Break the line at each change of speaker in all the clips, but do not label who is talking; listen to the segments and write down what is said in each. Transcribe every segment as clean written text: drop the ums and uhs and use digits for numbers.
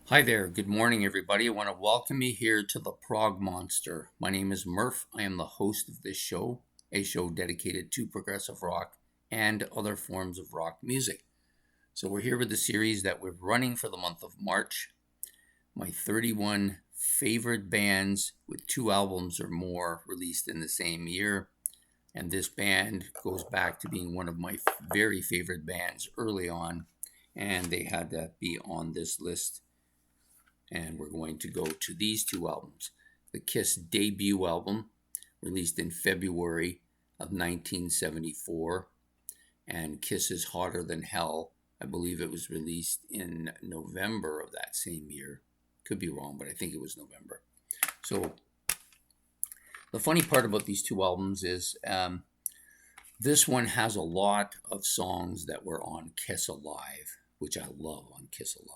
Hi there. Good morning, everybody. I want to welcome you here to the Prog Monster. My name is Murph. I am the host of this show, a show dedicated to progressive rock and other forms of rock music. So, we're here with the series that we're running for the month of March. My 31 favorite bands with 2 albums or more released in the same year. And this band goes back to being one of my very favorite bands early on, and they had to be on this list, and we're going to go to these 2 albums. The Kiss debut album, released in February of 1974, and Kiss's Hotter Than Hell. I believe it was released in November of that same year. Could be wrong, but I think it was November. So the funny part about these 2 albums is this one has a lot of songs that were on Kiss Alive, which I love on Kiss Alive.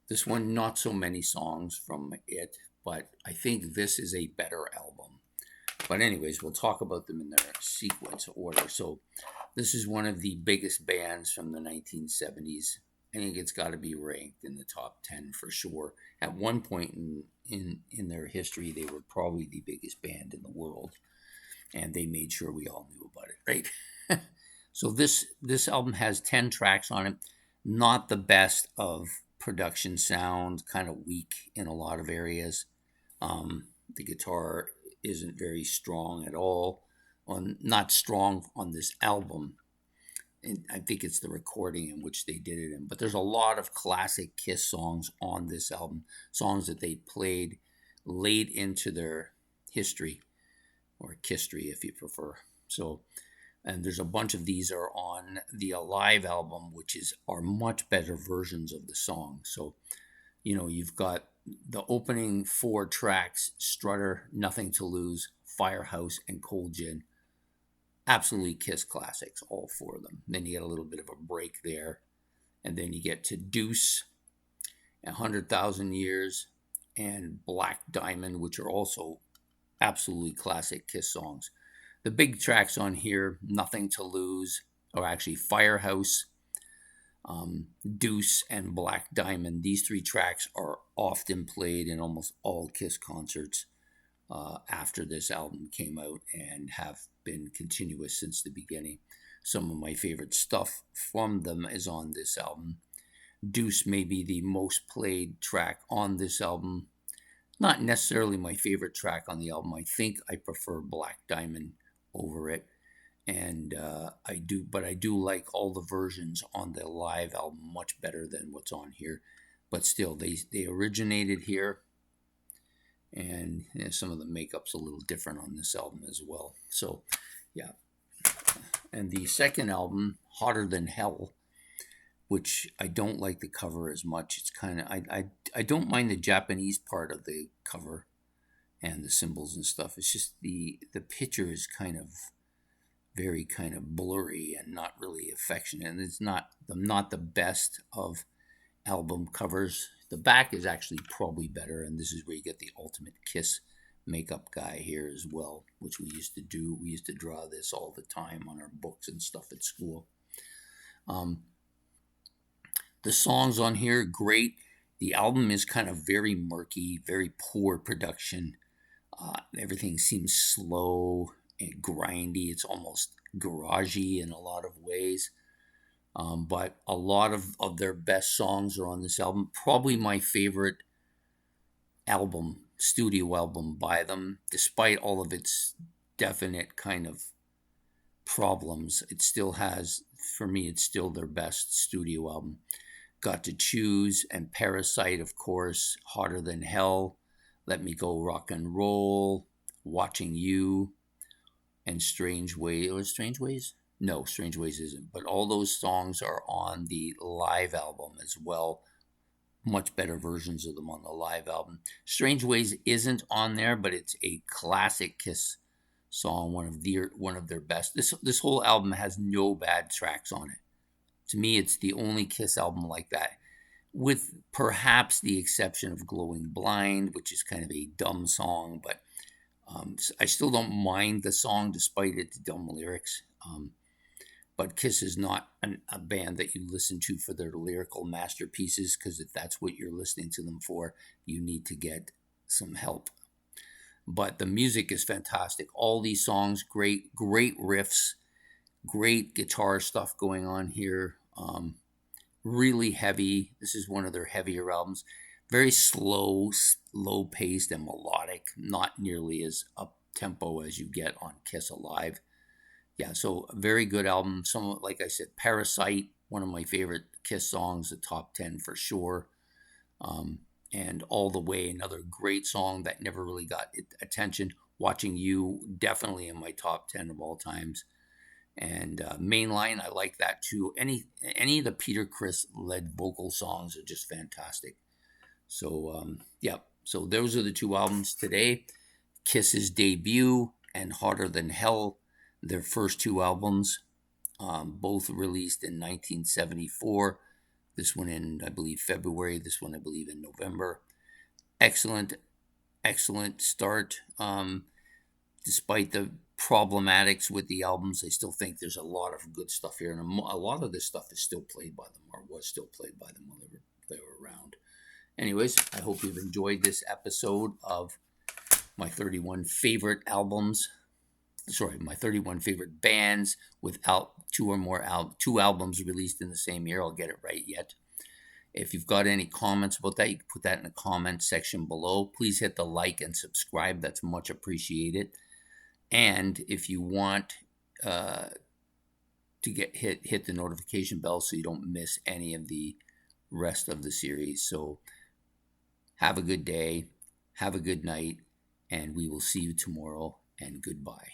This one, not so many songs from it, but I think this is a better album. But anyways, we'll talk about them in their sequence order. So this is one of the biggest bands from the 1970s. I think it's got to be ranked in the top 10 for sure. At one point in their history, they were probably the biggest band in the world, and they made sure we all knew about it, right? So this album has 10 tracks on it. Not the best of production sound, kind of weak in a lot of areas. The guitar isn't very strong at all. Not strong on this album. And I think it's the recording in which they did it in. But there's a lot of classic Kiss songs on this album, songs that they played late into their history, or Kissstory if you prefer. So, and there's a bunch of these are on the Alive album, which are much better versions of the song. So, you've got the opening 4 tracks: Strutter, Nothing to Lose, Firehouse, and Cold Gin. Absolutely Kiss classics, all 4 of them. Then you get a little bit of a break there, and then you get to Deuce, 100,000 Years, and Black Diamond, which are also absolutely classic Kiss songs. The big tracks on here: Nothing to Lose, or actually Firehouse, Deuce, and Black Diamond. These 3 tracks are often played in almost all Kiss concerts after this album came out, and have been continuous since the beginning. Some of my favorite stuff from them is on this album. Deuce may be the most played track on this album. Not necessarily my favorite track on the album. I think I prefer Black Diamond over it, and I do like all the versions on the live album much better than what's on here. But still, they originated here, and some of the makeup's a little different on this album as well. So, yeah. And the second album, Hotter Than Hell, which I don't like the cover as much. It's kind of I don't mind the Japanese part of the cover and the symbols and stuff. It's just the picture is kind of very kind of blurry and not really affectionate. And it's not the best of album covers. The back is actually probably better, and this is where you get the Ultimate Kiss makeup guy here as well, which we used to do. We used to draw this all the time on our books and stuff at school. The songs on here, great. The album is kind of very murky, very poor production. Everything seems slow and grindy. It's almost garagey in a lot of ways. But a lot of their best songs are on this album. Probably my favorite studio album by them, despite all of its definite kind of problems. It still has, for me, it's still their best studio album. Got to Choose and Parasite, of course, Hotter Than Hell, Let Me Go Rock and Roll, Watching You, and Strange Ways. Or Strange Ways? No, Strange Ways isn't. But all those songs are on the live album as well. Much better versions of them on the live album. Strange Ways isn't on there, but it's a classic Kiss song, one of their best. This whole album has no bad tracks on it. To me, it's the only Kiss album like that, with perhaps the exception of Glowing Blind, which is kind of a dumb song, but I still don't mind the song despite its dumb lyrics. But Kiss is not a band that you listen to for their lyrical masterpieces, because if that's what you're listening to them for, you need to get some help. But the music is fantastic. All these songs, great riffs, great guitar stuff going on here. Really heavy. This is one of their heavier albums. Very slow, low paced, and melodic. Not nearly as up tempo as you get on Kiss Alive. Yeah, so a very good album. Some, like I said, Parasite, one of my favorite Kiss songs, the top 10 for sure. And All the Way, another great song that never really got attention. Watching You, definitely in my top 10 of all times. And Mainline, I like that too. Any of the Peter Criss led vocal songs are just fantastic. So yeah, so those are the two albums today. Kiss's debut and Hotter Than Hell, their first two albums, both released in 1974. This one in, I believe, February. This one, I believe, in November. Excellent start. Despite the problematics with the albums, I still think there's a lot of good stuff here, and a lot of this stuff is still played by them, or was still played by them when they were around. Anyways, I hope you've enjoyed this episode of my 31 favorite albums. Sorry, my 31 favorite bands without two albums released in the same year. I'll get it right yet. If you've got any comments about that, you can put that in the comment section below. Please hit the like and subscribe. That's much appreciated. And if you want to hit the notification bell so you don't miss any of the rest of the series. So have a good day, have a good night, and we will see you tomorrow, and goodbye.